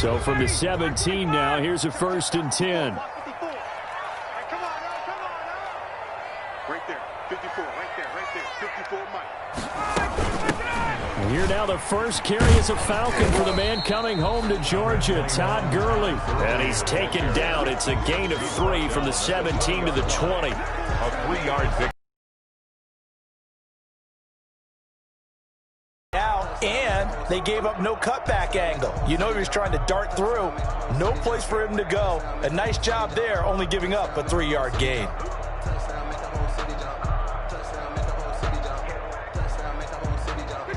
So from the 17 now, here's a 1st and 10. Right there, 54, right there, 54, Mike. And here now the first carry is a Falcon for the man coming home to Georgia, Todd Gurley. And he's taken down. It's a gain of 3 from the 17 to the 20. A 3-yard victory. And they gave up no cutback angle. You know he was trying to dart through. No place for him to go. A nice job there, only giving up a 3-yard gain.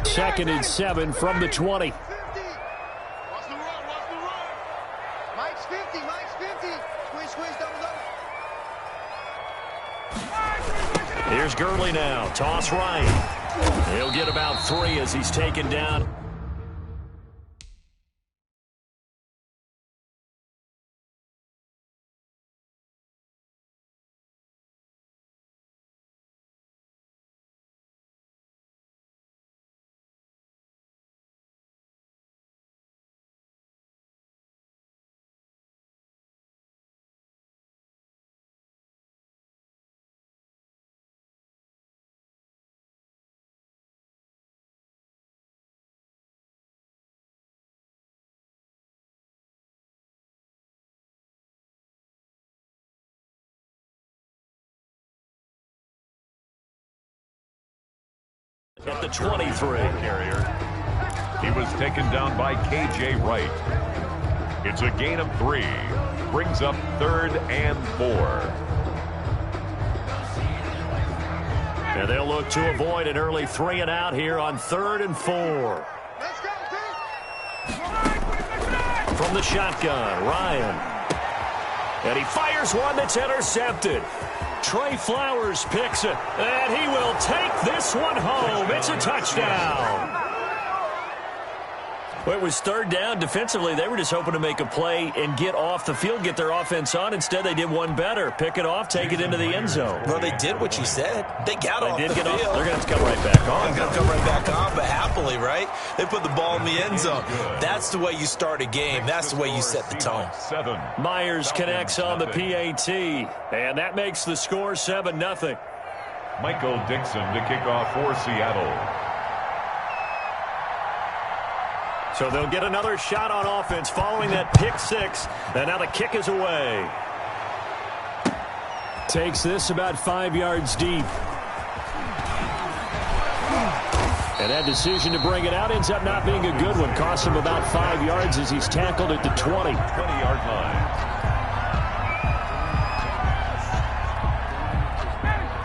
Second and 7 from the 20. Watch the run, watch the run. Mike's 50, Mike's 50. Squish, squish, double, double. Here's Gurley now. Toss right. He'll get about 3 as he's taken down. At the 23. Carrier. He was taken down by K.J. Wright. It's a gain of 3. Brings up 3rd and 4. And they'll look to avoid an early 3 and out here on 3rd and 4. Let's go, Pete. From the shotgun, Ryan. And he fires one that's intercepted. Trey Flowers picks it, and he will take this one home. It's a touchdown. Well, it was 3rd down. Defensively, they were just hoping to make a play and get off the field, get their offense on. Instead, they did one better. Pick it off, take it into the end zone. Well, they did what you said. They got off the field. They're going to have to come right back on. They're going to come right back on, but happily, right? They put the ball in the end zone. That's the way you start a game. That's the way you set the tone. 7. Myers connects on the PAT, and that makes the score 7-0. Michael Dixon to kick off for Seattle. So they'll get another shot on offense following that pick 6. And now the kick is away. Takes this about 5 yards deep. And that decision to bring it out ends up not being a good one. Costs him about 5 yards as he's tackled at the 20. 20-yard line.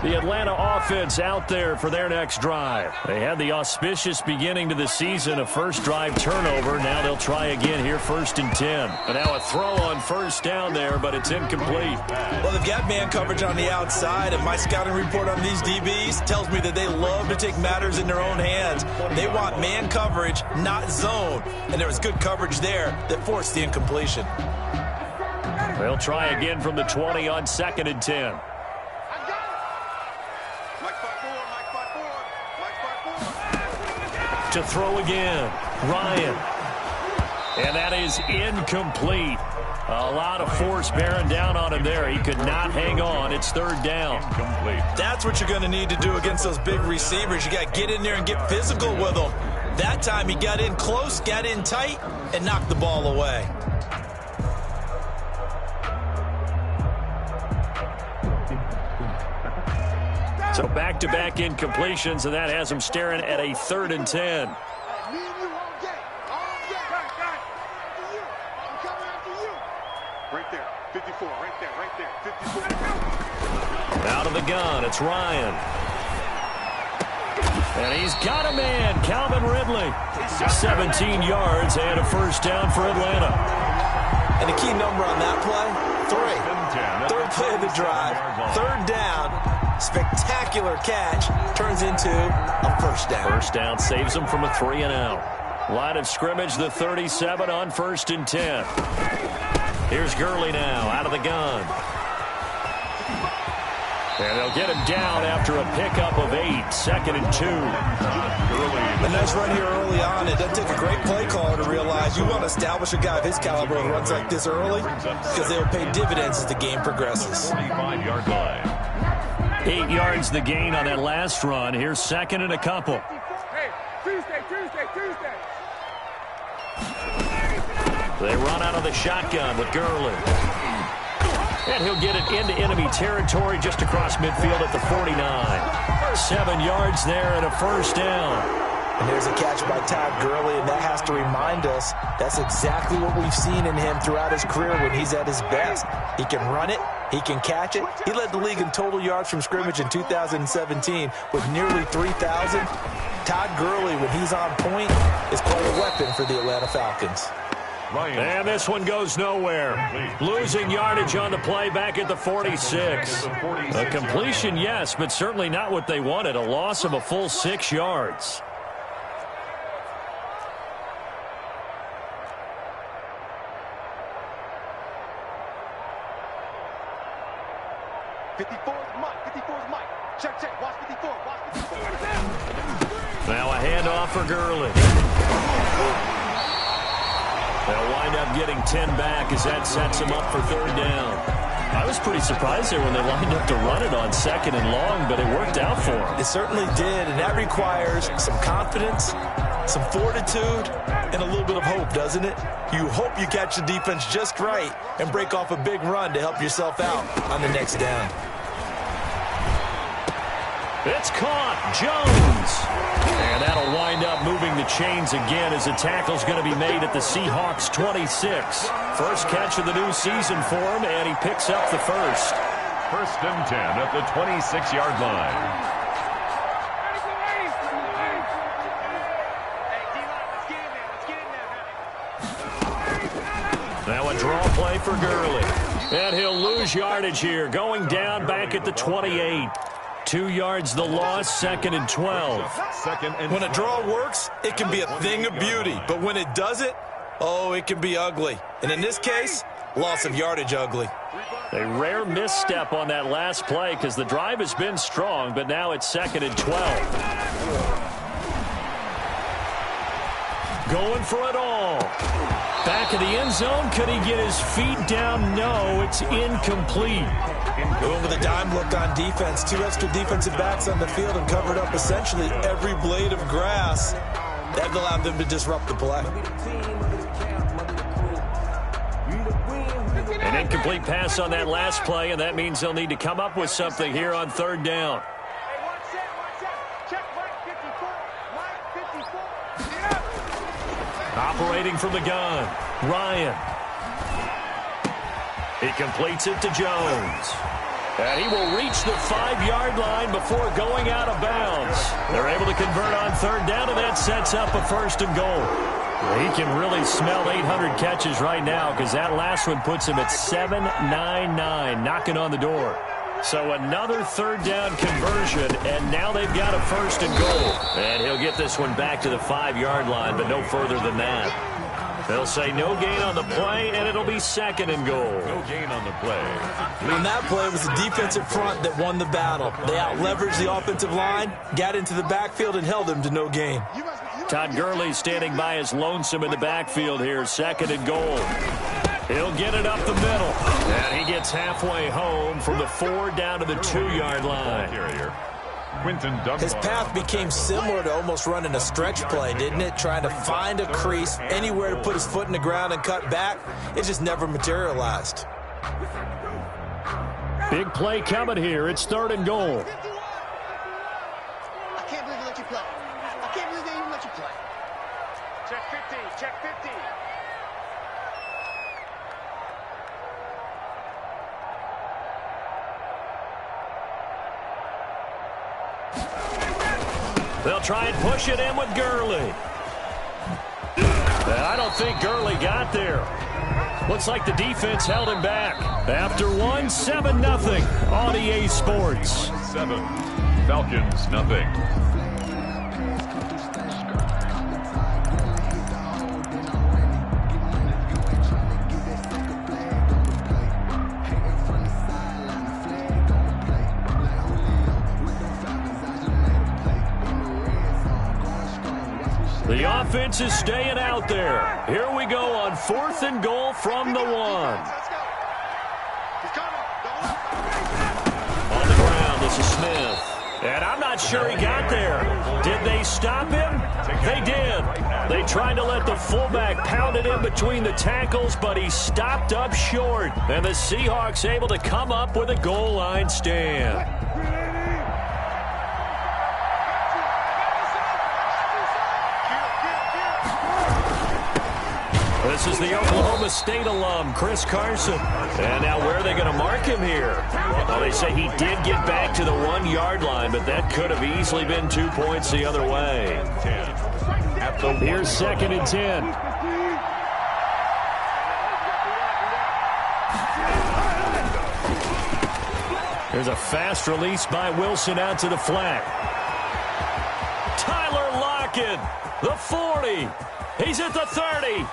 The Atlanta offense out there for their next drive. They had the auspicious beginning to the season, a first drive turnover. Now they'll try again here, 1st and 10. And now a throw on 1st down there, but it's incomplete. Well, they've got man coverage on the outside, and my scouting report on these DBs tells me that they love to take matters in their own hands. They want man coverage, not zone. And there was good coverage there that forced the incompletion. They'll try again from the 20 on 2nd and 10. To throw again, Ryan. And that is incomplete. A lot of force bearing down on him there. He could not hang on. It's 3rd down. Incomplete. That's what you're going to need to do against those big receivers. You got to get in there and get physical with them. That time he got in close, got in tight, and knocked the ball away. So back-to-back incompletions, and that has him staring at a 3rd and 10. Right there, 54, right there, 54. Out of the gun, it's Ryan. And he's got a man, Calvin Ridley. 17 yards and a 1st down for Atlanta. And the key number on that play, 3. 3rd play of the drive, 3rd down. Spectacular catch turns into a 1st down. 1st down saves them from a 3 and out. Line of scrimmage, the 37 on 1st and 10. Here's Gurley now out of the gun. And they'll get him down after a pickup of 8. 2nd and 2. And nice run here early on. It doesn't take a great play caller to realize you want to establish a guy of his caliber who runs like this early because they'll pay dividends as the game progresses. 45-yard line. 8 yards the gain on that last run. Here's second and a couple. Hey, Tuesday. They run out of the shotgun with Gurley. And he'll get it into enemy territory just across midfield at the 49. 7 yards there and a first down. And there's a catch by Todd Gurley, and that has to remind us that's exactly what we've seen in him throughout his career when he's at his best. He can run it. He can catch it. He led the league in total yards from scrimmage in 2017 with nearly 3,000. Todd Gurley, when he's on point, is quite a weapon for the Atlanta Falcons. And this one goes nowhere. Losing yardage on the play back at the 46. A completion, yes, but certainly not what they wanted. A loss of a full 6 yards. Now a handoff for Gurley. They'll wind up getting 10 back as that sets them up for third down. I was pretty surprised there when they lined up to run it on second and long, but it worked out for them. It certainly did, and that requires some confidence, some fortitude, and a little bit of hope, doesn't it? You hope you catch the defense just right and break off a big run to help yourself out on the next down. It's caught. Jones. And that'll wind up moving the chains again as the tackle's going to be made at the Seahawks 26. First catch of the new season for him, and he picks up the first. First and 10 at the 26-yard line. Now a draw play for Gurley. And he'll lose yardage here, going down back at the 28. 2 yards the loss, second and 12. When a draw works, it can be a thing of beauty. But when it doesn't, oh, it can be ugly. And in this case, loss of yardage ugly. A rare misstep on that last play because the drive has been strong, but now it's second and 12. Going for it all. Back of the end zone. Could he get his feet down? No, it's incomplete. Going with a dime look on defense. 2 extra defensive backs on the field and covered up essentially every blade of grass. That allowed them to disrupt the play. An incomplete pass on that last play, and that means they'll need to come up with something here on third down. Operating from the gun, Ryan. He completes it to Jones. And he will reach the 5-yard line before going out of bounds. They're able to convert on third down, and that sets up a first and goal. He can really smell 800 catches right now because that last one puts him at 799, knocking on the door. So another third down conversion, and now they've got a first and goal. And he'll get this one back to the 5-yard line, but no further than that. They'll say no gain on the play, and it'll be second and goal. No gain on the play. On that play, it was the defensive front that won the battle. They out-leveraged the offensive line, got into the backfield, and held them to no gain. Todd Gurley standing by as lonesome in the backfield here, second and goal. He'll get it up the middle. And he gets halfway home from the 4 down to the 2-yard line. His path became similar to almost running a stretch play, didn't it? Trying to find a crease, anywhere to put his foot in the ground and cut back. It just never materialized. Big play coming here. It's third and goal. I can't believe they let you play. I can't believe they even let you play. Check 15, check 15. They'll try and push it in with Gurley. I don't think Gurley got there. Looks like the defense held him back. After one, 7-0 on EA Sports. 7, Falcons, nothing. The offense is staying out there. Here we go on 4th and goal from the 1. On the ground, this is Smith. And I'm not sure he got there. Did they stop him? They did. They tried to let the fullback pound it in between the tackles, but he stopped up short. And the Seahawks able to come up with a goal line stand. This is the Oklahoma State alum, Chris Carson. And now where are they going to mark him here? Well, they say he did get back to the 1-yard line, but that could have easily been 2 points the other way. Here's 2nd and 10. There's a fast release by Wilson out to the flat. Tyler Lockett, the 40. He's at the 30.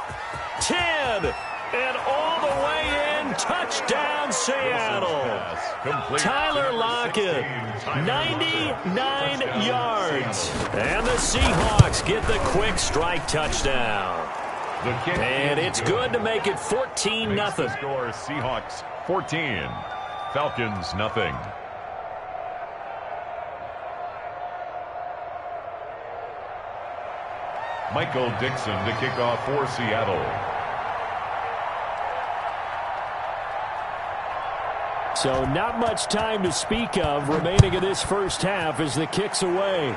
10, and all the way in, touchdown Seattle. Tyler Lockett, 99 yards. And the Seahawks get the quick strike touchdown. And it's good to make it 14-0. Score Seahawks 14, Falcons nothing. Michael Dixon to kick off for Seattle. So not much time to speak of remaining in this first half as the kick's away.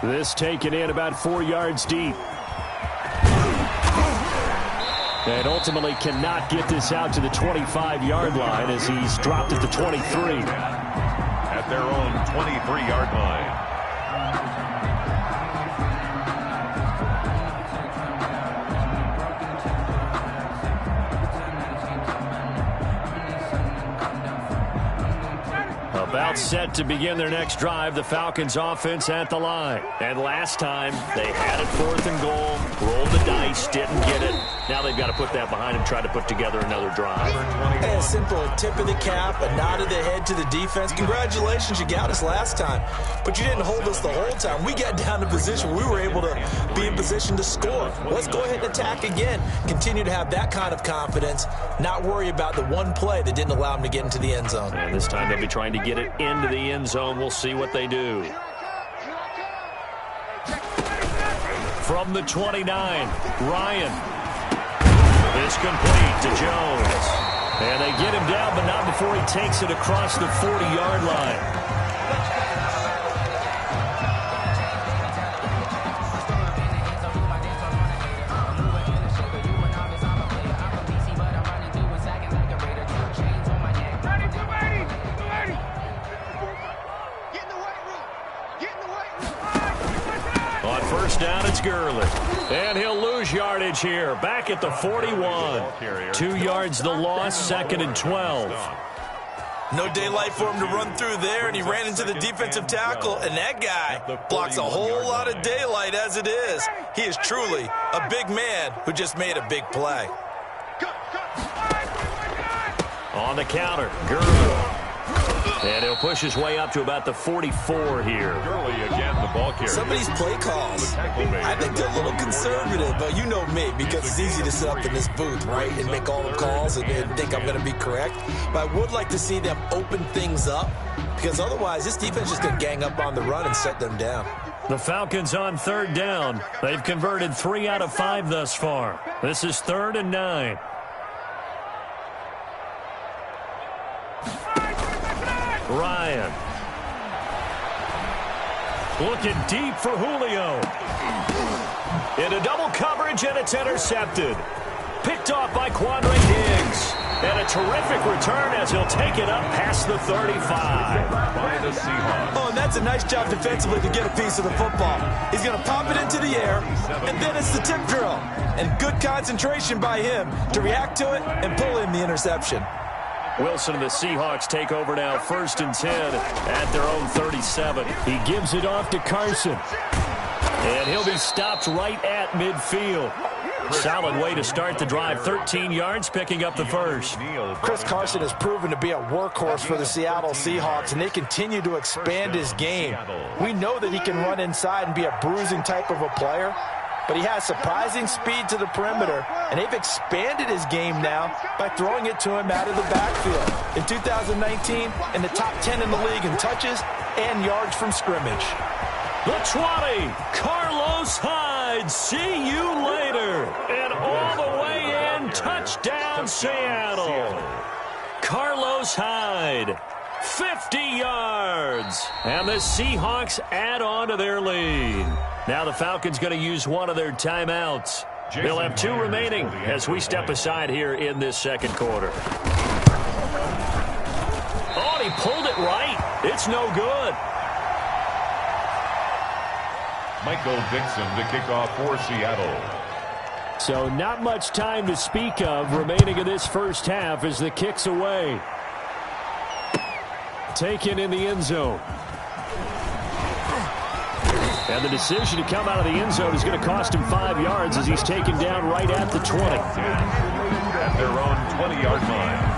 This taken in about 4 yards deep. And ultimately cannot get this out to the 25-yard line as he's dropped at the 23. At their own 23-yard line. About set to begin their next drive, the Falcons offense at the line. And last time, they had it 4th and goal, rolled the dice, didn't get it. Now they've got to put that behind them, try to put together another drive. A simple tip of the cap, a nod of the head to the defense. Congratulations, you got us last time. But you didn't hold us the whole time. We got down to position. We were able to be in position to score. Let's go ahead and attack again. Continue to have that kind of confidence, not worry about the one play that didn't allow them to get into the end zone. And this time they'll be trying to get it into the end zone. We'll see what they do. From the 29, Ryan. It's complete to Jones. And they get him down, but not before he takes it across the 40-yard line. Down, it's Gurley. And he'll lose yardage here. Back at the 41. 2 yards the loss, 2nd and 12. No daylight for him to run through there, and he ran into the defensive tackle, and that guy blocks a whole lot of daylight as it is. He is truly a big man who just made a big play. On the counter, Gurley. And he'll push his way up to about the 44 here. Gurley again, the ball carrier. Some of these play calls, I think they're a little conservative, but you know me, because it's easy to sit up in this booth, right, and make all the calls and think I'm going to be correct. But I would like to see them open things up, because otherwise this defense is just going to gang up on the run and set them down. The Falcons on 3rd down. They've converted 3 out of 5 thus far. This is 3rd and 9. Ryan. Looking deep for Julio. Into double coverage, and it's intercepted. Picked off by Quandre Diggs. And a terrific return as he'll take it up past the 35. By the Seahawks. Oh, and that's a nice job defensively to get a piece of the football. He's going to pop it into the air, and then it's the tip drill. And good concentration by him to react to it and pull in the interception. Wilson and the Seahawks take over now, 1st and 10 at their own 37. He gives it off to Carson. And he'll be stopped right at midfield. Solid way to start the drive. 13 yards, picking up the first. Chris Carson has proven to be a workhorse for the Seattle Seahawks, and they continue to expand his game. We know that he can run inside and be a bruising type of a player, but he has surprising speed to the perimeter, and they've expanded his game now by throwing it to him out of the backfield. In 2019, in the top 10 in the league in touches and yards from scrimmage. The 20, Carlos Hyde, see you later. And all the way in, touchdown Seattle. Carlos Hyde, 50 yards. And the Seahawks add on to their lead. Now the Falcons going to use one of their timeouts. They'll have 2 remaining as we step aside here in this second quarter. Oh, he pulled it right. It's no good. Michael Dixon to kick off for Seattle. So not much time to speak of remaining in this first half as the kick's away. Taken in the end zone. And the decision to come out of the end zone is going to cost him 5 yards as he's taken down right at the 20. At their own 20-yard line.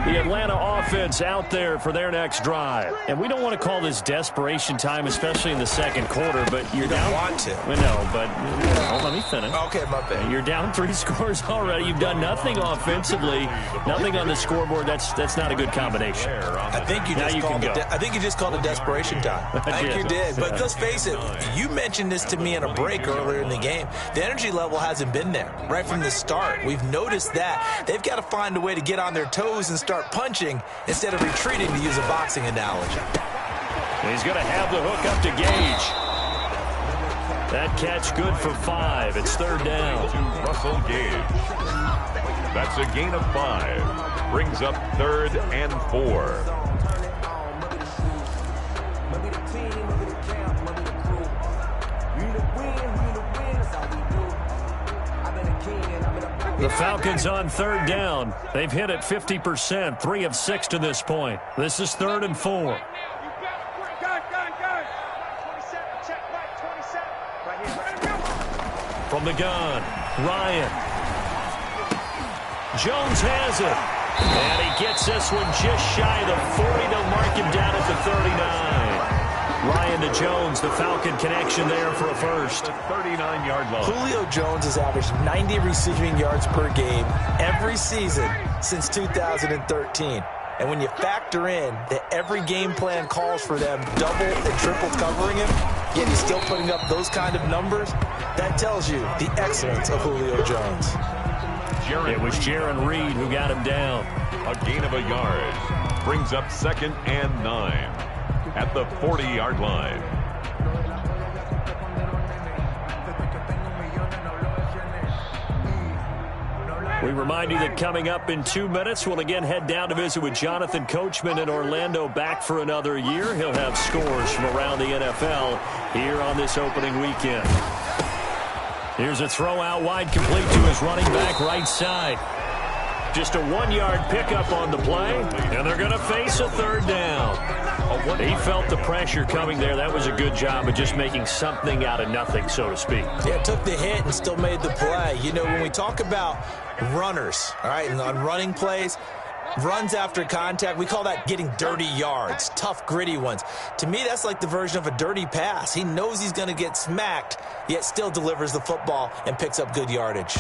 The Atlanta offense out there for their next drive. And we don't want to call this desperation time, especially in the second quarter, but you're down. You don't want to. No, but let me finish. Okay, my bad. You're down 3 scores already. You've done nothing offensively, nothing on the scoreboard. That's not a good combination. I think you just called it desperation time. I think you did. But let's face it, you mentioned this to me in a break earlier in the game. The energy level hasn't been there right from the start. We've noticed that. They've got to find a way to get on their toes and start punching instead of retreating, to use a boxing analogy. He's going to have the hook up to Gage. That catch good for 5. It's third down. To Russell Gage. That's a gain of 5. Brings up 3rd and 4. The Falcons on 3rd down. They've hit it 50%, 3 of 6 to this point. This is 3rd and 4. From the gun, Ryan. Jones has it. And he gets this one just shy of the 40. They'll mark him down at the 39. Ryan to Jones, the Falcon connection there for a first. 39-yard line. Julio Jones has averaged 90 receiving yards per game every season since 2013. And when you factor in that every game plan calls for them double and triple covering him, yet he's still putting up those kind of numbers, that tells you the excellence of Julio Jones. It was Jaron Reed who got him down. A gain of a yard. Brings up 2nd and 9. At the 40-yard line. We remind you that coming up in 2 minutes, we'll again head down to visit with Jonathan Coachman in Orlando, back for another year. He'll have scores from around the NFL here on this opening weekend. Here's a throw out wide, complete to his running back right side. Just a 1-yard pickup on the play, and they're going to face a 3rd down. He felt the pressure coming there. That was a good job of just making something out of nothing, so to speak. Yeah, took the hit and still made the play. You know, when we talk about runners, all right, and on running plays, runs after contact, we call that getting dirty yards, tough, gritty ones. To me, that's like the version of a dirty pass. He knows he's going to get smacked, yet still delivers the football and picks up good yardage.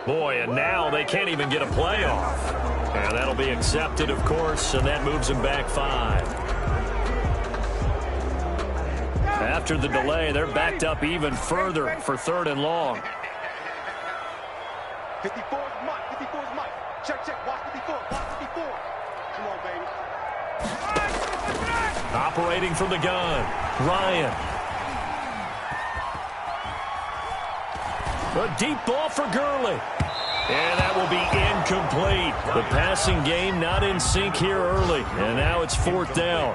Boy, and now they can't even get a play off. And that'll be accepted, of course, and that moves them back 5. After the delay, they're backed up even further for 3rd and long. 54 is Mike. 54 is Mike. Check. Watch 54. Watch 54. Come on, baby. Operating from the gun, Ryan. A deep ball for Gurley. And that will be incomplete. The passing game not in sync here early. And now it's 4th down.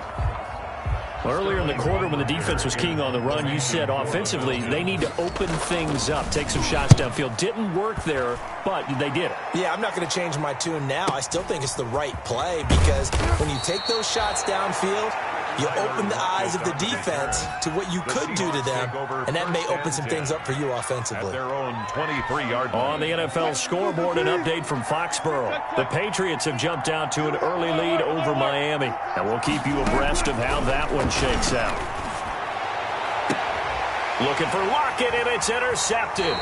Earlier in the quarter when the defense was keying on the run, you said offensively they need to open things up, take some shots downfield. Didn't work there, but they did it. Yeah, I'm not going to change my tune now. I still think it's the right play because when you take those shots downfield, you open the eyes of the defense to what you could do to them, and that may open some things up for you offensively. At their own 23-yard line. On the NFL scoreboard, an update from Foxborough. The Patriots have jumped out to an early lead over Miami, and we'll keep you abreast of how that one shakes out. Looking for Lockett, and it's intercepted.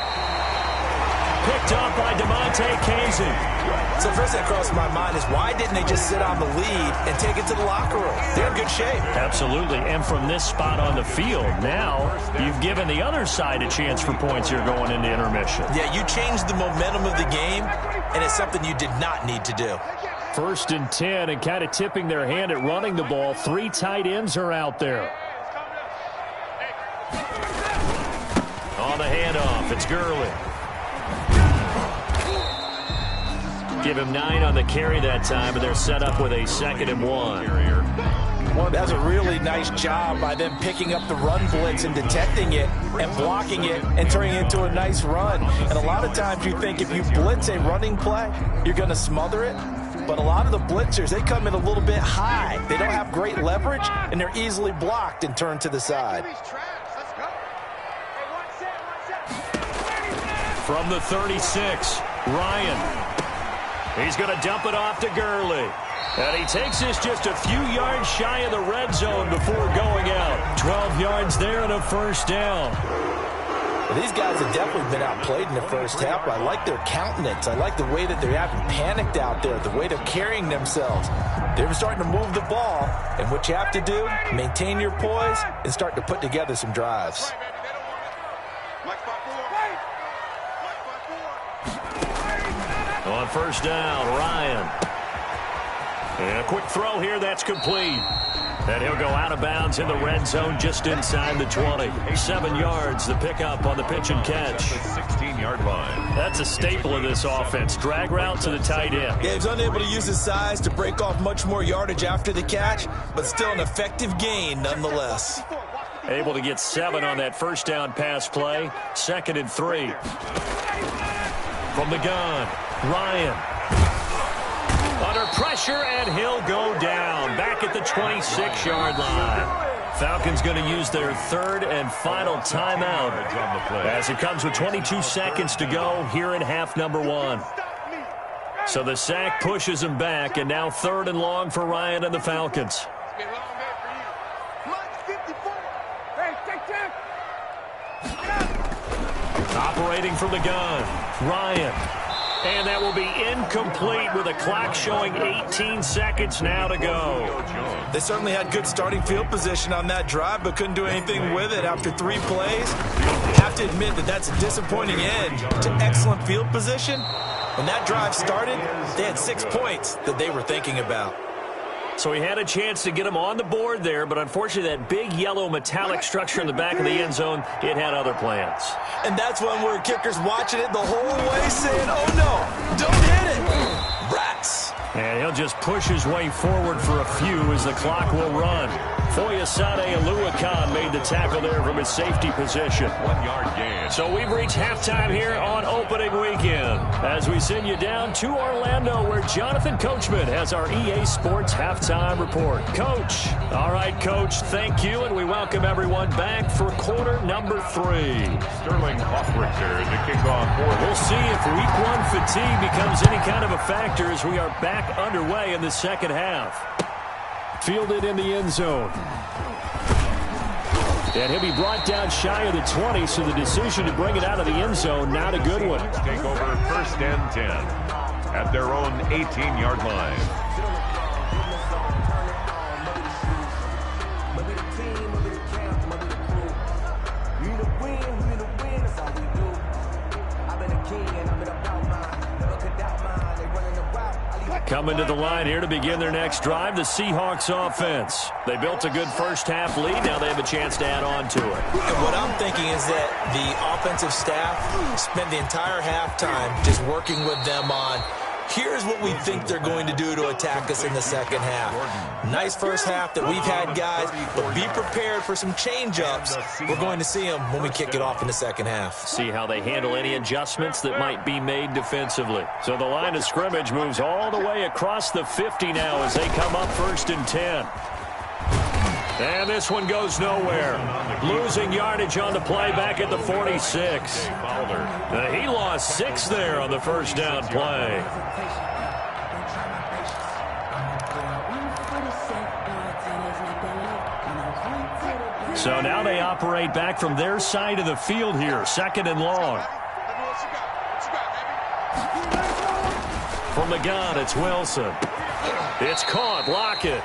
Picked off by DeMonte Casey. So first that crossed my mind is why didn't they just sit on the lead and take it to the locker room? They're in good shape. Absolutely, and from this spot on the field, now you've given the other side a chance for points here going into intermission. Yeah, you changed the momentum of the game, and it's something you did not need to do. 1st and 10, and kind of tipping their hand at running the ball. 3 tight ends are out there. On the handoff, it's Gurley. Give him 9 on the carry that time, and they're set up with a 2nd and 1. That's a really nice job by them picking up the run blitz and detecting it and blocking it and turning it into a nice run. And a lot of times you think if you blitz a running play, you're going to smother it. But a lot of the blitzers, they come in a little bit high. They don't have great leverage, and they're easily blocked and turned to the side. From the 36, Ryan. He's going to dump it off to Gurley. And he takes this just a few yards shy of the red zone before going out. 12 yards there and a 1st down. Well, these guys have definitely been outplayed in the first half, but I like their countenance. I like the way that they haven't panicked out there, the way they're carrying themselves. They're starting to move the ball, and what you have to do, maintain your poise and start to put together some drives. On 1st down, Ryan. And a quick throw here, that's complete. And he'll go out of bounds in the red zone just inside the 20. 7 yards, the pickup on the pitch and catch. The 16-yard line. That's a staple of this offense. Drag route to the tight end. Yeah, he's unable to use his size to break off much more yardage after the catch, but still an effective gain nonetheless. Able to get 7 on that 1st down pass play. 2nd and 3. From the gun, Ryan. Under pressure, and he'll go down. Back at the 26-yard line. Falcons going to use their 3rd and final timeout as it comes with 22 seconds to go here in half number 1. So the sack pushes him back, and now 3rd and long for Ryan and the Falcons. Operating from the gun, Ryan. And that will be incomplete with a clock showing 18 seconds now to go. They certainly had good starting field position on that drive, but couldn't do anything with it after 3 plays. I have to admit that that's a disappointing end to excellent field position. When that drive started, they had 6 points that they were thinking about. So he had a chance to get him on the board there, but unfortunately that big yellow metallic structure in the back of the end zone, it had other plans. And that's when we're kickers watching it the whole way saying, oh no, don't hit it. Rats. And he'll just push his way forward for a few as the clock will run. Foyesade Aluakan made the tackle there from his safety position. 1-yard gain. So we've reached halftime here on opening weekend as we send you down to Orlando where Jonathan Coachman has our EA Sports halftime report. Coach. All right, Coach, thank you, and we welcome everyone back for quarter number 3. Sterling Hofrichter to kick off. We'll see if week 1 fatigue becomes any kind of a factor as we are back underway in the second half. Fielded in the end zone. And he'll be brought down shy of the 20, so the decision to bring it out of the end zone, not a good one. Take over 1st and 10 at their own 18-yard line. Coming to the line here to begin their next drive, the Seahawks offense. They built a good first half lead. Now they have a chance to add on to it. And what I'm thinking is that the offensive staff spent the entire halftime just working with them on Here's what we think they're going to do to attack us in the second half. Nice first half that we've had, guys, but be prepared for some change-ups. We're going to see them when we kick it off in the second half. See how they handle any adjustments that might be made defensively. So the line of scrimmage moves all the way across the 50 now as they come up 1st and 10. And this one goes nowhere. Losing yardage on the play back at the 46. He lost 6 there on the first down play. So now they operate back from their side of the field here, 2nd and long. From the gun, it's Wilson. It's caught. Lockett.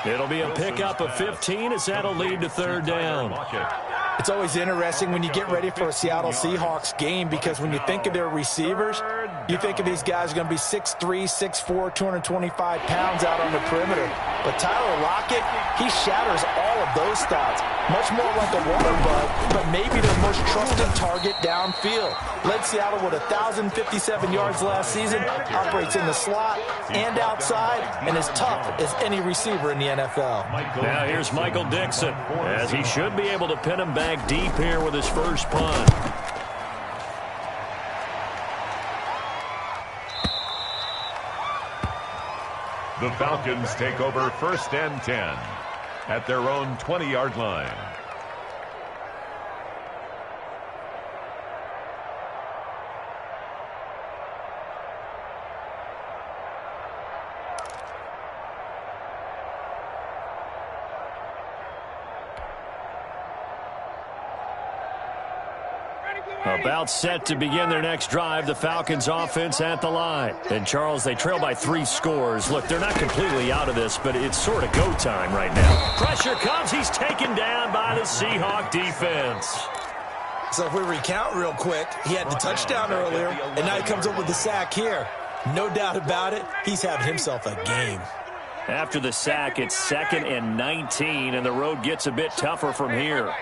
It'll be a pickup of 15 as that'll lead to 3rd down. It's always interesting when you get ready for a Seattle Seahawks game because when you think of their receivers, you think of these guys are going to be 6'3", 6'4", 225 pounds out on the perimeter. But Tyler Lockett, he shatters all of those thoughts. Much more like a water bug, but maybe their most trusted target downfield. Led Seattle with 1,057 yards last season, operates in the slot and outside, and is tough as any receiver in the NFL. Now here's Michael Dixon, as he should be able to pin him back deep here with his first punt. The Falcons take over 1st and 10 at their own 20-yard line. About set to begin their next drive, the Falcons offense at the line. And, Charles, they trail by 3 scores. Look, they're not completely out of this, but it's sort of go time right now. Pressure comes. He's taken down by the Seahawk defense. So if we recount real quick, he had the touchdown earlier, and now he comes up with the sack here. No doubt about it, he's having himself a game. After the sack, it's 2nd and 19, and the road gets a bit tougher from here.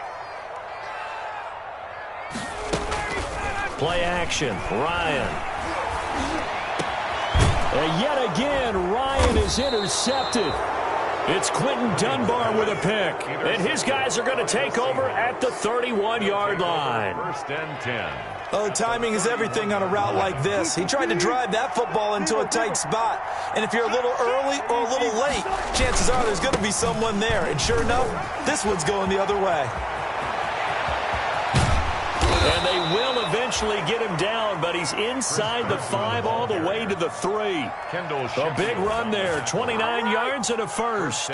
Play action, Ryan. And yet again, Ryan is intercepted. It's Quentin Dunbar with a pick. And his guys are going to take over at the 31-yard line. 1st and 10. Oh, timing is everything on a route like this. He tried to drive that football into a tight spot. And if you're a little early or a little late, chances are there's going to be someone there. And sure enough, this one's going the other way. And they will eventually get him down, but he's inside the 5 all the way to the 3. A big run there, 29 yards and a first.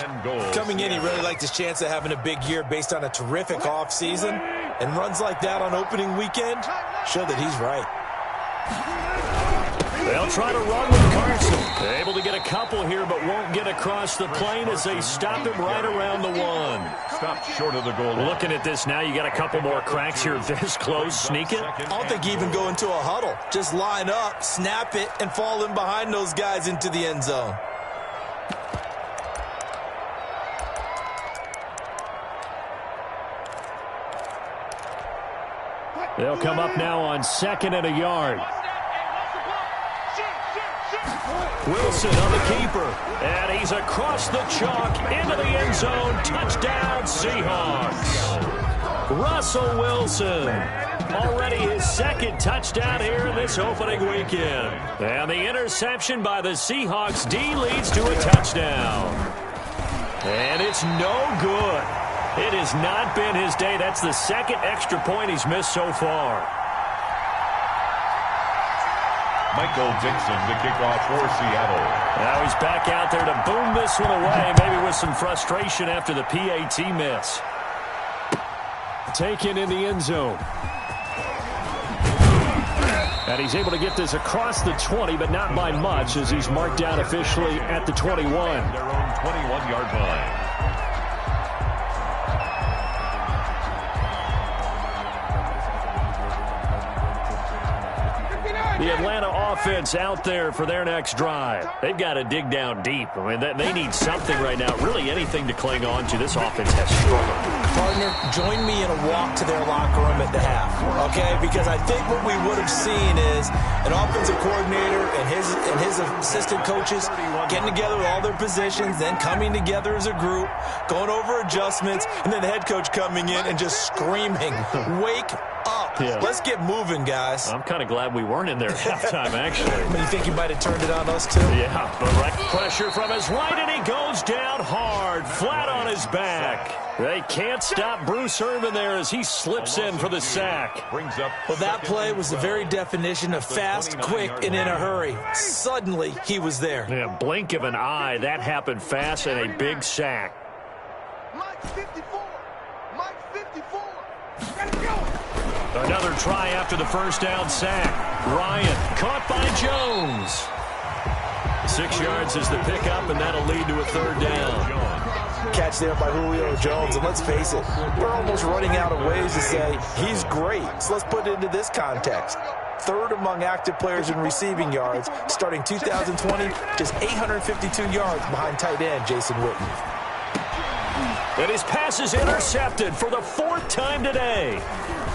Coming in, he really liked his chance of having a big year based on a terrific offseason. And runs like that on opening weekend show that he's right. They'll try to run with Carson. They're able to get a couple here, but won't get across the plane as they stop him right around the 1. Stopped short of the goal line. Looking at this now, you got a couple more cracks here. This close, sneak it. I don't think even go into a huddle. Just line up, snap it, and fall in behind those guys into the end zone. They'll come up now on 2nd and a yard. Wilson on the keeper, and he's across the chalk into the end zone. Touchdown, Seahawks. Russell Wilson, already his 2nd touchdown here in this opening weekend. And the interception by the Seahawks D leads to a touchdown. And it's no good. It has not been his day. That's the 2nd extra point he's missed so far. Michael Dixon to kick off for Seattle. Now he's back out there to boom this one away, maybe with some frustration after the PAT miss. Taken in the end zone. And he's able to get this across the 20, but not by much, as he's marked down officially at the 21. Their own 21-yard line. The Atlanta offense out there for their next drive. They've got to dig down deep. I mean, they need something right now, really anything to cling on to. This offense has struggled. Partner, join me in a walk to their locker room at the half, okay? Because I think what we would have seen is an offensive coordinator and his assistant coaches getting together with all their positions, then coming together as a group, going over adjustments, and then the head coach coming in and just screaming, wake up. Yeah. Let's get moving, guys. I'm kind of glad we weren't in there at halftime, actually. You think he might have turned it on us, too? Yeah, the right pressure from his right, and he goes down hard, flat on his back. They can't stop Bruce Irvin there as he slips in for the sack. Well, that play was the very definition of fast, quick, and in a hurry. Suddenly, he was there. Yeah, blink of an eye. That happened fast and a big sack. Mike 54. Mike 54. Gotta go. Another try after the first down sack. Ryan caught by Jones. 6 yards is the pickup, and that'll lead to a third down. Catch there by Julio Jones, and let's face it, we're almost running out of ways to say he's great. So let's put it into this context. Third among active players in receiving yards, starting 2020, just 852 yards behind tight end Jason Witten. And his pass is intercepted for the fourth time today.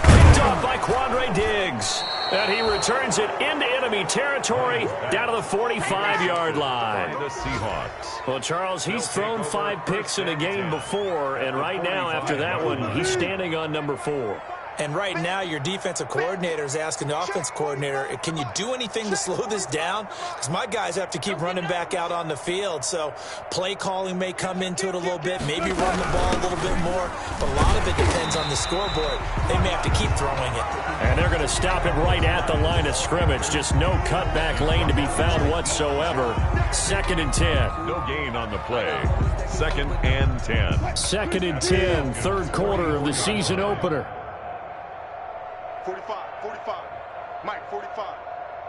Picked off by Quandre Diggs. And he returns it into enemy territory down to the 45-yard line. The Seahawks. Well, Charles, he's thrown 5 picks in a game before, and right now, after that one, he's standing on number 4. And right now, your defensive coordinator is asking the offense coordinator, can you do anything to slow this down? Because my guys have to keep running back out on the field. So play calling may come into it a little bit, maybe run the ball a little bit more. But a lot of it depends on the scoreboard. They may have to keep throwing it. And they're going to stop it right at the line of scrimmage. Just no cutback lane to be found whatsoever. 2nd and 10. No gain on the play. 2nd and 10. 2nd and 10, third quarter of the season opener. 45. Mike, 45.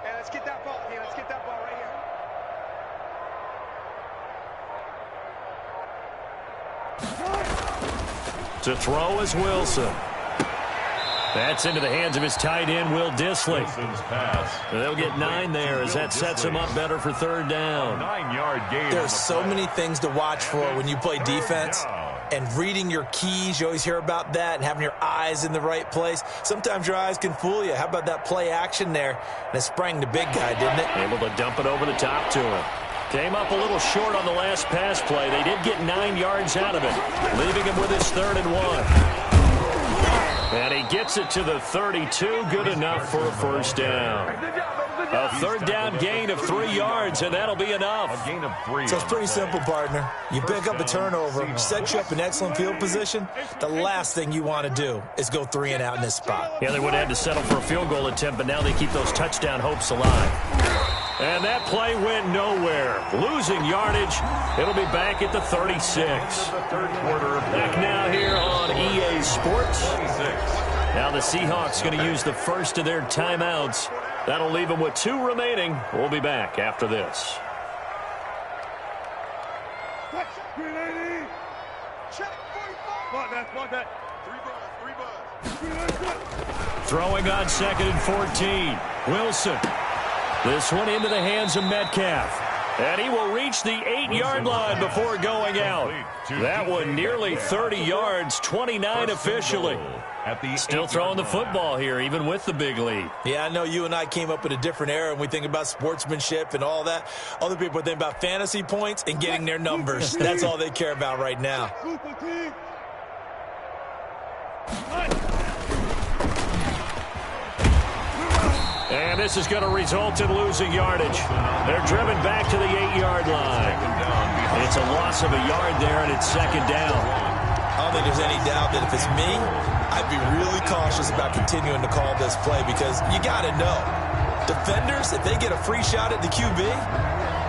Hey, let's get that ball. Hey, let's get that ball right here. To throw is Wilson. That's into the hands of his tight end, Will Dissly. They'll get 9 there as that sets him up better for third down. 9-yard gain. There's so many things to watch for when you play defense. And reading your keys, you always hear about that, and having your eyes in the right place. Sometimes your eyes can fool you. How about that play action there? And it sprang the big guy, didn't it? Able to dump it over the top to him. Came up a little short on the last pass play. They did get 9 yards out of it, leaving him with his 3rd and 1. And he gets it to the 32. Good enough for a first down. A third down gain of 3 yards, and that'll be enough. A gain of 3. So it's pretty simple, partner. You pick up a turnover, set you up in excellent field position. The last thing you want to do is go 3 and out in this spot. Yeah, they would have had to settle for a field goal attempt, but now they keep those touchdown hopes alive. And that play went nowhere. Losing yardage. It'll be back at the 36. Back now here on EA Sports. Now the Seahawks going to use the first of their timeouts. That'll leave them with 2 remaining. We'll be back after this. Throwing on 2nd and 14. Wilson. This one into the hands of Metcalf. And he will reach the 8-yard line before going out. That one nearly 30 yards, 29 officially. Still throwing the football here, even with the big lead. Yeah, I know you and I came up in a different era, and we think about sportsmanship and all that. Other people think about fantasy points and getting their numbers. That's all they care about right now. And this is going to result in losing yardage. They're driven back to the 8-yard line. It's a loss of a yard there, and it's 2nd down. I don't think there's any doubt that if it's me, I'd be really cautious about continuing to call this play because you got to know. Defenders, if they get a free shot at the QB,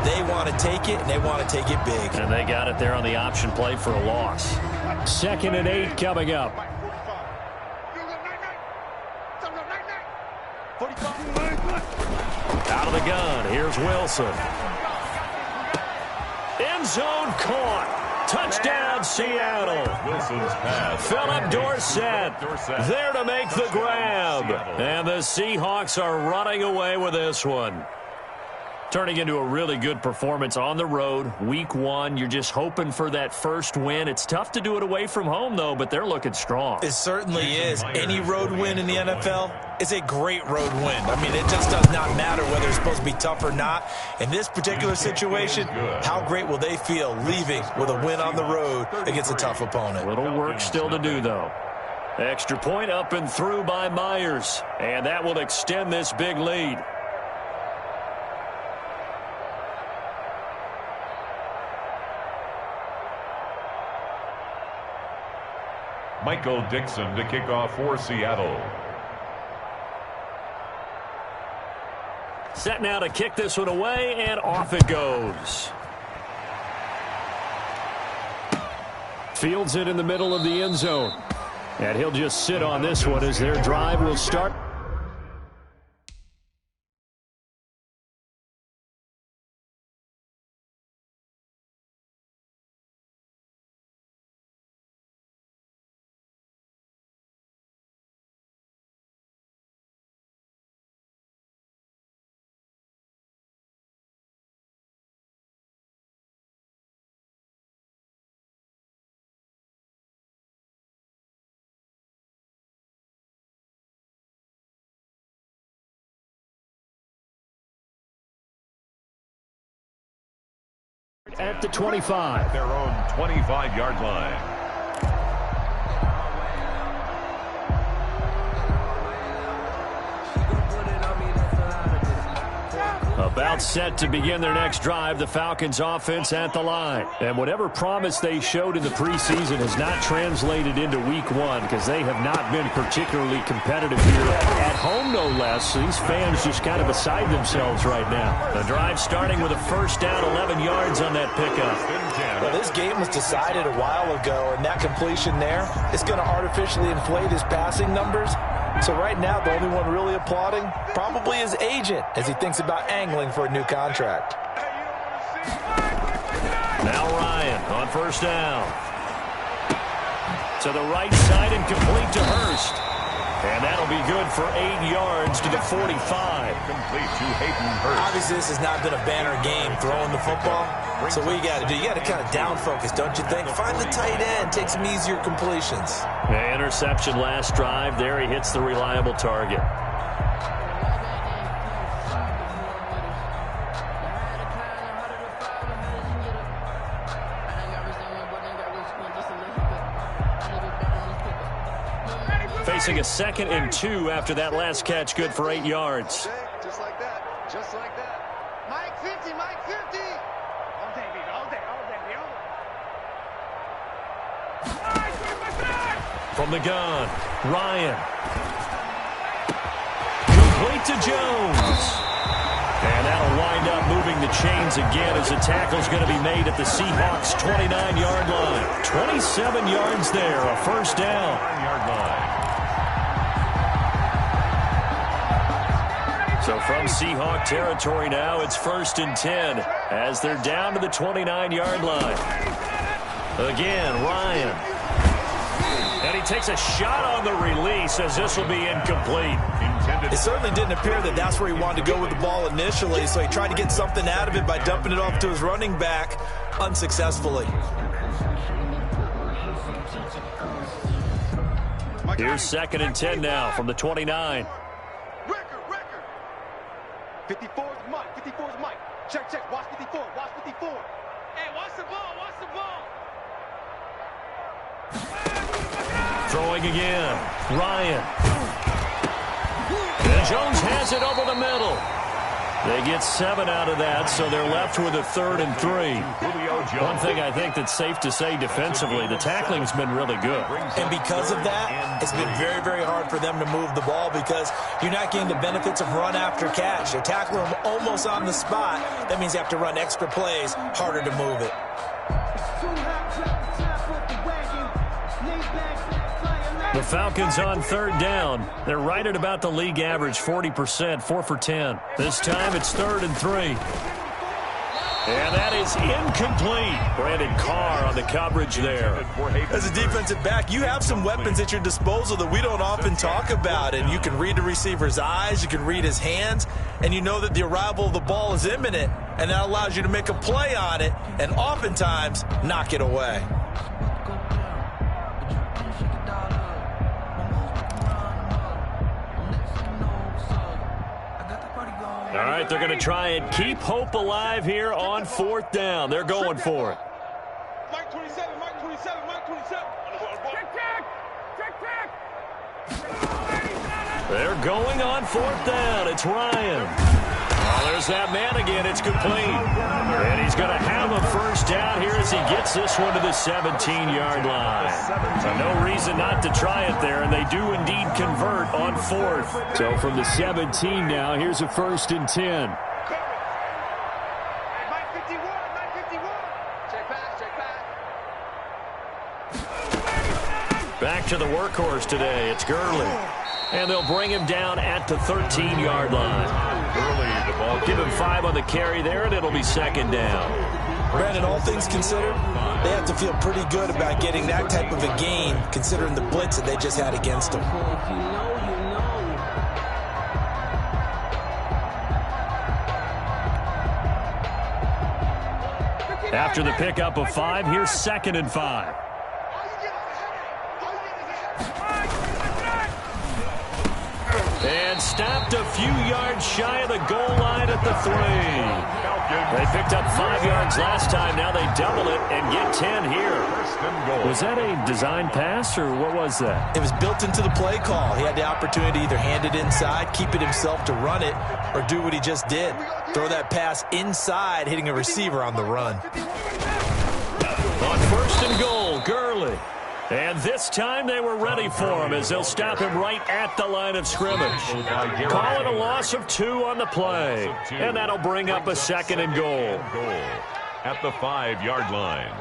they want to take it, and they want to take it big. And they got it there on the option play for a loss. 2nd and 8 coming up. Out of the gun, here's Wilson. End zone caught. Touchdown, Seattle. Wilson's pass. Philip Dorsett there to make the grab. And the Seahawks are running away with this one. Turning into a really good performance on the road. Week 1, you're just hoping for that first win. It's tough to do it away from home, though, but they're looking strong. It certainly is. Any road win in the NFL is a great road win. I mean, it just does not matter whether it's supposed to be tough or not. In this particular situation, how great will they feel leaving with a win on the road against a tough opponent? Little work still to do, though. Extra point up and through by Myers, and that will extend this big lead. Michael Dixon to kick off for Seattle. Set now to kick this one away, and off it goes. Fields it in the middle of the end zone. And he'll just sit on this one as their drive will start. At the 25. Their own 25-yard line. About set to begin their next drive, the Falcons offense at the line. And whatever promise they showed in the preseason has not translated into week 1 because they have not been particularly competitive here at home, no less. So these fans just kind of beside themselves right now. The drive starting with a first down, 11 yards on that pickup. Well, this game was decided a while ago, and that completion there is going to artificially inflate his passing numbers. So right now, the only one really applauding probably his agent as he thinks about angling for a new contract. Now Ryan on first down. To the right side and complete to Hurst. And that'll be good for 8 yards to the 45. Complete to Hayden Hurst. Obviously, this has not been a banner game throwing the football. So what you got to do, you got to kind of down focus, don't you think? Find the tight end, take some easier completions. Interception last drive. There he hits the reliable target. Facing a 2nd and 2 after that last catch, good for 8 yards. Just like that. Just like that. Mike 50, Mike 50. All day, baby. All day, all day, baby. From the gun, Ryan. Complete to Jones. And that'll wind up moving the chains again as the tackle's going to be made at the Seahawks' 29-yard line. 27 yards there, a first down. 9-yard line. So from Seahawk territory now, it's 1st and 10 as they're down to the 29-yard line. Again, Ryan. And he takes a shot on the release as this will be incomplete. It certainly didn't appear that that's where he wanted to go with the ball initially, so he tried to get something out of it by dumping it off to his running back unsuccessfully. Here's 2nd and 10 now from the 29. 54 is Mike. 54 is Mike. Check, check. Watch 54. Watch 54. Hey, watch the ball. Watch the ball. Throwing again. Ryan. And Jones has it over the middle. They get 7 out of that, so they're left with a 3rd and 3. One thing I think that's safe to say defensively, the tackling's been really good. And because of that, it's been very, very hard for them to move the ball because you're not getting the benefits of run after catch. They're tackling them almost on the spot. That means you have to run extra plays, harder to move it. The Falcons on 3rd down. They're right at about the league average, 40%, 4 for 10. This time it's 3rd and 3. And that is incomplete. Brandon Carr on the coverage there. As a defensive back, you have some weapons at your disposal that we don't often talk about. And you can read the receiver's eyes, you can read his hands, and you know that the arrival of the ball is imminent. And that allows you to make a play on it and oftentimes knock it away. All right, they're going to try and keep hope alive here on 4th down. They're going for it. Mike 27, Mike 27, Mike 27. They're going on 4th down. It's Ryan. Oh, there's that man again. It's complete. And he's going to have a first down here as he gets this one to the 17-yard line. So no reason not to try it there, and they do indeed convert on 4th. So from the 17 now, here's a 1st and 10. Mike 51, Mike 51. Check pass, check pass. Back to the workhorse today. It's Gurley. And they'll bring him down at the 13-yard line. Gurley, the ball. Give him 5 on the carry there, and it'll be 2nd down. Brandon, all things considered, they have to feel pretty good about getting that type of a gain, considering the blitz that they just had against them. After the pickup of 5, here's 2nd and 5. And stopped a few yards shy of the goal line at the 3. They picked up 5 yards last time. Now they double it and get 10 here. Was that a design pass, or what was that? It was built into the play call. He had the opportunity to either hand it inside, keep it himself to run it, or do what he just did. Throw that pass inside, hitting a receiver on the run. On 1st and goal, Gurley. And this time they were ready for him as they'll stop him right at the line of scrimmage. Call it a loss of 2 on the play. And that'll bring up a 2nd and goal. At the 5-yard line.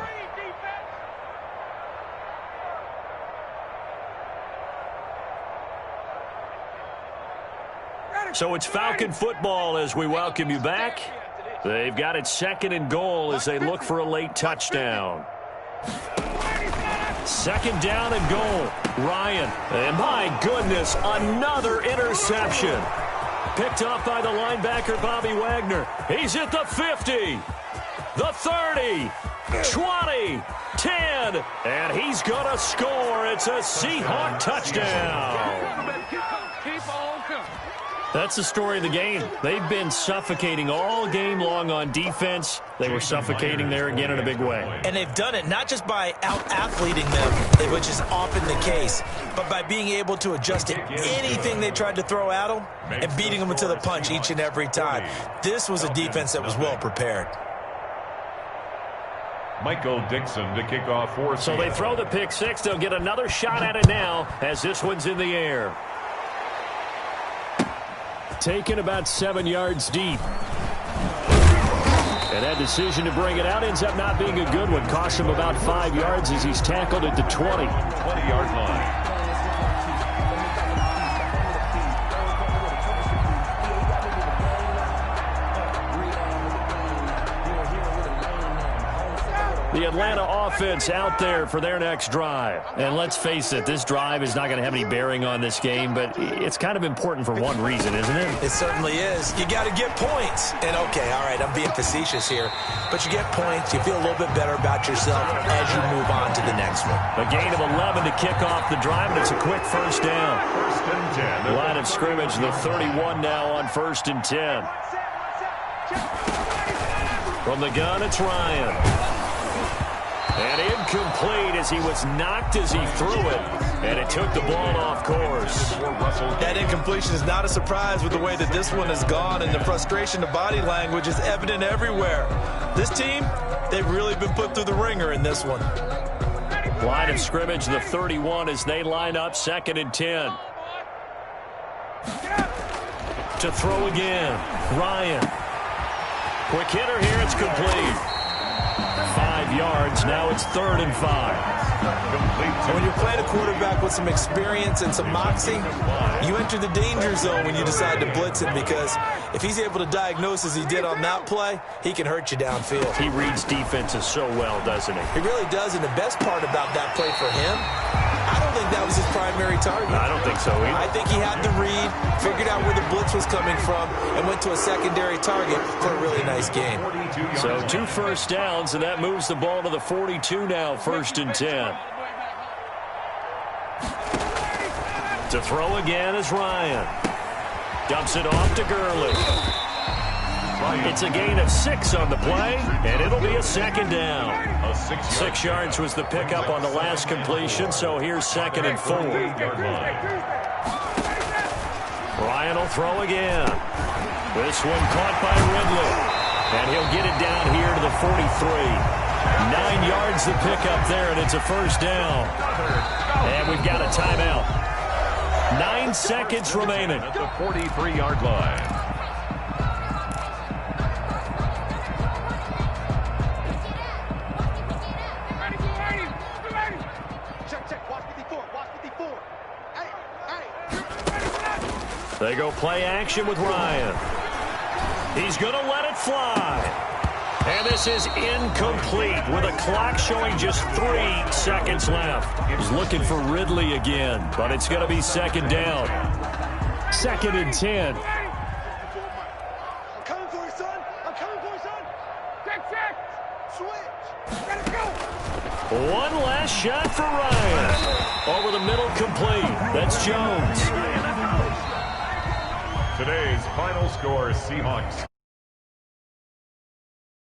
So it's Falcon football as we welcome you back. They've got it 2nd and goal as they look for a late touchdown. 2nd down and goal. Ryan. And my goodness, another interception. Picked off by the linebacker, Bobby Wagner. He's at the 50, the 30, 20, 10, and he's going to score. It's a Seahawk touchdown. That's the story of the game. They've been suffocating all game long on defense. They were suffocating there again in a big way. And they've done it not just by out-athleting them, which is often the case, but by being able to adjust to anything they tried to throw at them and beating them to the punch each and every time. This was a defense that was well prepared. Michael Dixon to kick off 4th. So they throw the pick 6. They'll get another shot at it now as this one's in the air. Taken about 7 yards deep. And that decision to bring it out ends up not being a good one. Cost him about 5 yards as he's tackled at the 20. 20-yard line. The Atlanta offense out there for their next drive. And let's face it, this drive is not going to have any bearing on this game, but it's kind of important for one reason, isn't it? It certainly is. You got to get points. And, okay, all right, I'm being facetious here, but you get points, you feel a little bit better about yourself as you move on to the next one. A gain of 11 to kick off the drive, and it's a quick 1st down. 1st and 10. Line of scrimmage, the 31 now on 1st and 10. From the gun, it's Ryan. And incomplete as he was knocked as he threw it. And it took the ball off course. That incompletion is not a surprise with the way that this one has gone, and the frustration of body language is evident everywhere. This team, they've really been put through the ringer in this one. Line of scrimmage, the 31 as they line up 2nd and 10. To throw again, Ryan. Quick hitter here, it's complete. 5 5 yards. Now it's 3rd and 5. And when you're playing a quarterback with some experience and some moxie, you enter the danger zone when you decide to blitz him, because if he's able to diagnose as he did on that play, he can hurt you downfield. He reads defenses so well, doesn't he? He really does, and the best part about that play for him, I don't think that was his primary target. I don't think so either. I think he had the read, figured out where the blitz was coming from, and went to a secondary target for a really nice gain. So 2 first downs, and that moves the ball to the 42 now, 1st and 10. To throw again is Ryan. Dumps it off to Gurley. It's a gain of 6 on the play, and it'll be a 2nd down. 6 yards was the pickup on the last completion, so here's 2nd and 4. Ryan will throw again. This one caught by Ridley, and he'll get it down here to the 43. 9 yards the pickup there, and it's a 1st down. And we've got a timeout. 9 seconds remaining. At the 43-yard line. Check. Watch 54. Watch 54. Hey. They go play action with Ryan. He's going to let it fly. And this is incomplete with a clock showing just 3 seconds left. He's looking for Ridley again, but it's going to be 2nd down. 2nd and 10. I'm coming for you, son. I'm coming for you, son. Check. Switch. Let it go. One last shot for Ryan. Over the middle, complete. That's Jones. Today's final score, Seahawks